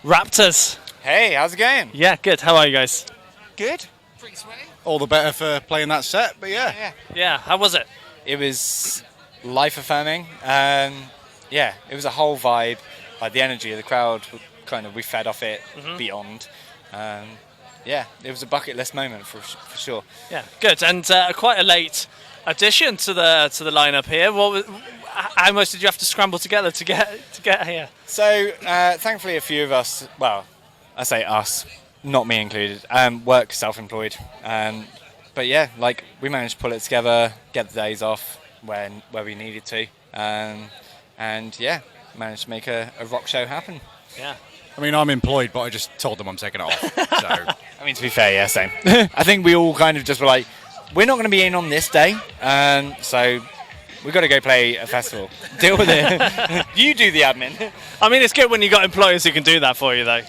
Raptors. Hey, how's it going? Yeah, good. How are you guys? Good. Pretty sweaty. All the better for playing that set, but yeah. Yeah, how was it? It was life affirming. Yeah, it was a whole vibe. Like the energy of the crowd, we fed off it beyond. Yeah, it was a bucket list moment for sure. Yeah, good. And quite a late addition to the lineup here. How much did you have to scramble together to get here? So thankfully, a few of us, well, I say us, not me included, work self-employed. But yeah, like we managed to pull it together, get the days off where we needed to, and yeah, managed to make a rock show happen. Yeah. I mean, I'm employed, but I just told them I'm taking it off. So, I mean, to be fair, yeah, same. I think we all kind of just were like, we're not going to be in on this day, so we've got to go play a festival. Deal with it. You do the admin. I mean, it's good when you got employers who can do that for you, though.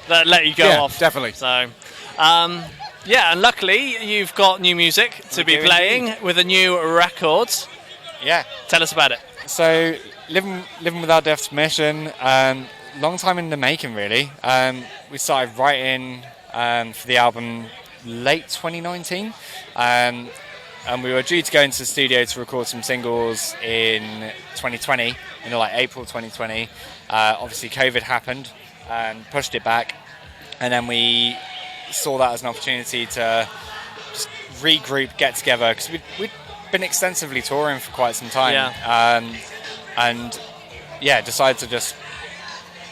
That let you go off. Definitely. So, yeah, and luckily you've got new music to be playing with a new record. Yeah. Tell us about it. So, living without death's mission. Long time in the making, really. We started writing for the album late 2019, and we were due to go into the studio to record some singles in 2020, in like April 2020. Obviously, COVID happened and pushed it back, and then we saw that as an opportunity to just regroup, get together, because we'd been extensively touring for quite some time, and yeah, decided to just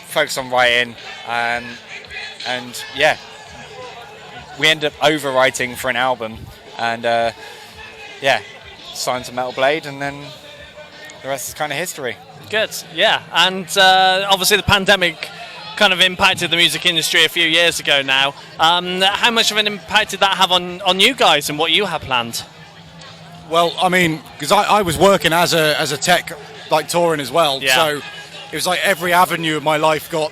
focus on writing, and yeah, we ended up overwriting for an album, and yeah, signed to Metal Blade, and then the rest is kind of history. Good, yeah, and obviously the pandemic kind of impacted the music industry a few years ago now. How much of an impact did that have on you guys and what you have planned? Well, I mean, because I was working as a tech, like touring as well, so it was like every avenue of my life got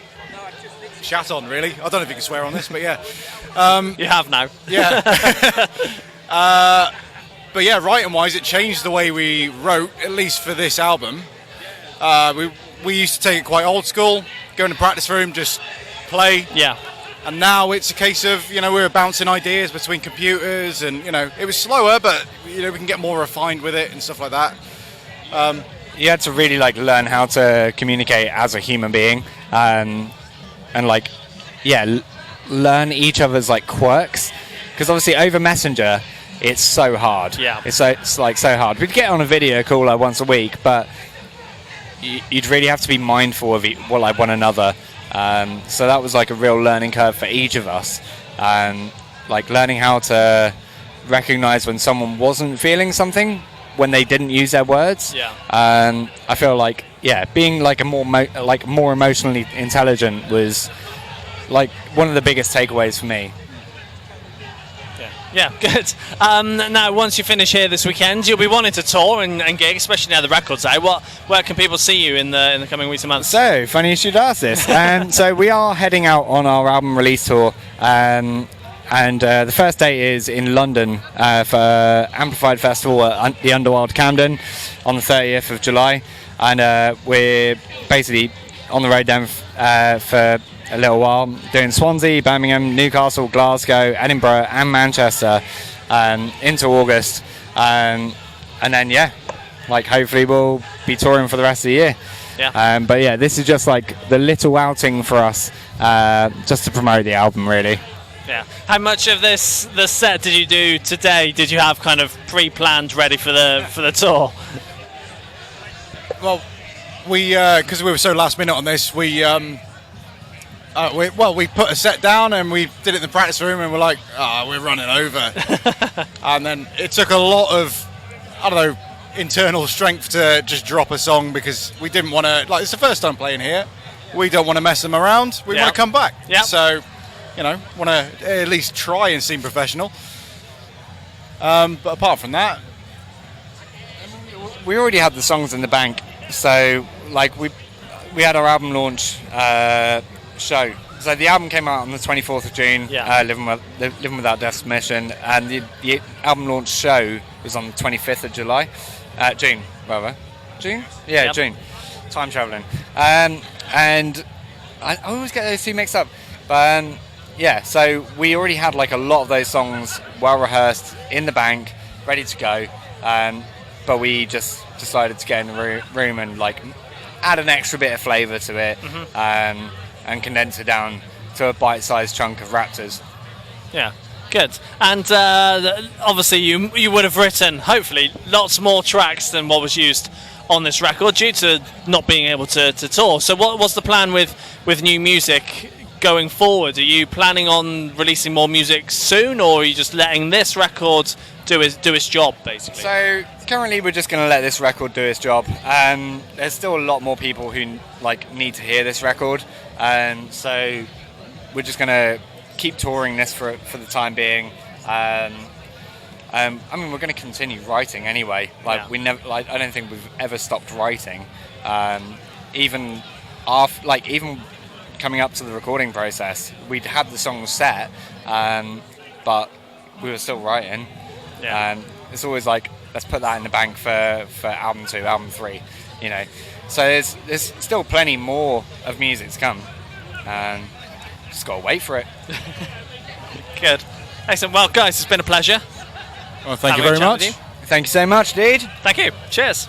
shat on, really. I don't know if you can swear on this, but yeah. You have now. Yeah. But yeah, writing-wise, it changed the way we wrote, at least for this album. We used to take it quite old school, go in the practice room, just play. Yeah. And now it's a case of, we were bouncing ideas between computers, and, it was slower, but, we can get more refined with it and stuff like that. You had to really learn how to communicate as a human being, and learn each other's quirks, because obviously over Messenger it's so hard. Yeah, it's so hard. We'd get on a video call once a week, but you'd really have to be mindful of one another. So that was a real learning curve for each of us, learning how to recognize when someone wasn't feeling something when they didn't use their words. I feel being more emotionally intelligent was one of the biggest takeaways for me. Yeah, good. Now, once you finish here this weekend, you'll be wanting to tour and gig, especially now the record's out. Where can people see you in the coming weeks and months? So, funny you should ask this. So we are heading out on our album release tour, and the first date is in London for Amplified Festival at the Underworld Camden on the 30th of July, and we're basically on the road then for a little while, doing Swansea, Birmingham, Newcastle, Glasgow, Edinburgh and Manchester into August, and then hopefully we'll be touring for the rest of the year. But yeah, this is just the little outing for us, just to promote the album, really. Yeah. How much of the set did you do today? Did you have kind of pre-planned ready for the tour? Well, because we were so last minute on this, we put a set down and we did it in the practice room, and we're like, we're running over. And then it took a lot of, internal strength to just drop a song, because we didn't want to, it's the first time playing here. We don't want to mess them around. We want to come back. So, want to at least try and seem professional. But apart from that, we already had the songs in the bank. So, we had our album launch show. So the album came out on the 24th of June, Living Without Death's Mission, and the album launch show was on the 25th of June. Yeah, June. Time travelling. And I always get those two mixed up. But yeah, so we already had like a lot of those songs well rehearsed in the bank, ready to go. But we just decided to get in the room and like add an extra bit of flavour to it, and condense it down to a bite-sized chunk of Raptors. Yeah, good. And obviously you would have written, hopefully, lots more tracks than what was used on this record due to not being able to tour. So what's the plan with new music going forward? Are you planning on releasing more music soon, or are you just letting this record do its job, basically? So currently we're just going to let this record do its job. There's still a lot more people who like need to hear this record, and so we're just going to keep touring this for the time being. I mean, we're going to continue writing anyway. Like we never, like I don't think we've ever stopped writing. Even after, like even coming up to the recording process, we'd had the songs set, but we were still writing. Yeah. And it's always like, let's put that in the bank for album 2, album 3, you know. So there's still plenty more of music to come, and just gotta wait for it. Good. Excellent. Well, guys, it's been a pleasure. Well, thank you very much. Thank you so much, dude. Thank you. Cheers.